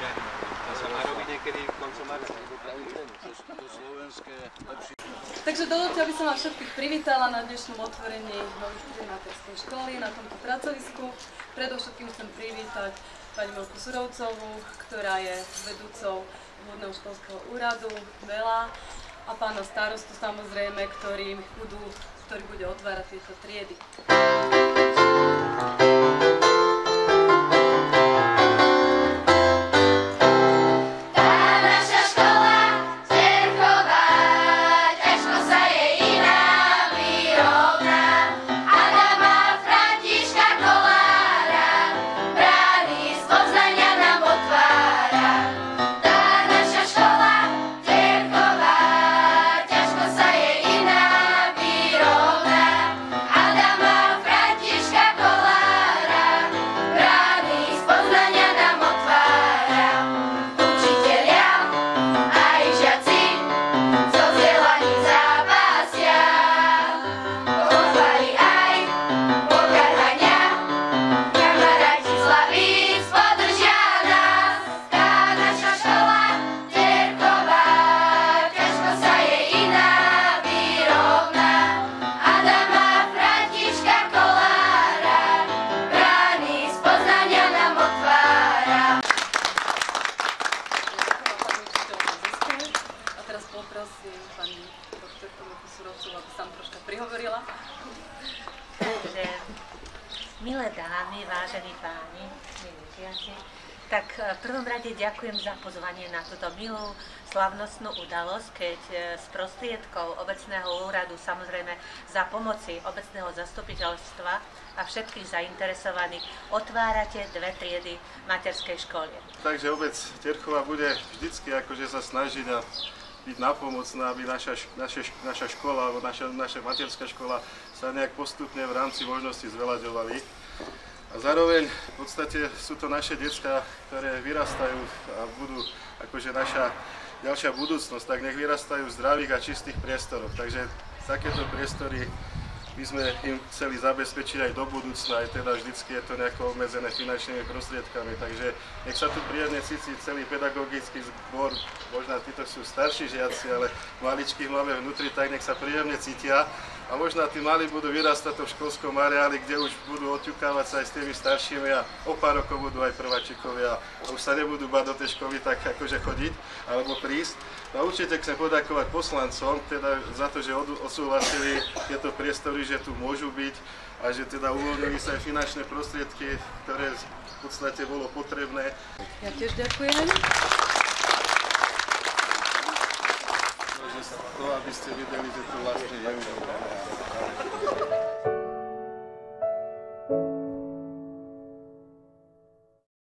To sa má robiť niekedy koncom marca. Takže dovoľte, aby som vás všetkých privítala na dnešnom otvorení novej materskej školy na tomto pracovisku. Predovšetkým chcem privítať pani Milku Surovcovú, ktorá je vedúcou Vhodného školského úradu Bela, a pána starostu samozrejme, ktorý bude otvárať tieto triedy. Poprosím pani doktorku Milku Surovcovú, aby sa vám troška prihovorila. Takže, milé dámy, vážení páni, milí žiaci, tak v prvom rade ďakujem za pozvanie na túto milú slavnostnú udalosť, keď s prostriedkou obecného úradu, samozrejme za pomoci obecného zastupiteľstva a všetkých zainteresovaných, otvárate dve triedy materskej školy. Takže obec Terchova bude vždycky akože sa snažiť a byť napomocná, aby naša škola, alebo naša materská škola sa nejak postupne v rámci možností zvelaďovali. A zároveň v podstate sú to naše decká, ktoré vyrastajú a budú akože naša ďalšia budúcnosť, tak nech vyrastajú v zdravých a čistých priestoroch. Takže takéto priestory by sme im chceli zabezpečiť aj do budúcna, aj teda vždycky je to nejako obmedzené finančnými prostriedkami. Takže nech sa tu príjemne cíti celý pedagogický zbor, možno títo sú starší žiaci, ale maličkých máme vnútri, tak nech sa príjemne cítia. A možno tí mali budú vyrastať v školskom areáli, kde už budú oťukávať sa aj s tými staršími a o pár rokov budú aj prváčikovia a už sa nebudú bať do tej školy tak akože chodiť alebo prísť. No a určite chcem poďakovať poslancom teda za to, že odsúhlasili tieto priestory, že tu môžu byť a že teda uvoľnili sa aj finančné prostriedky, ktoré v podstate bolo potrebné. Ja tiež ďakujem. To, aby ste videli, že tu vlastne je.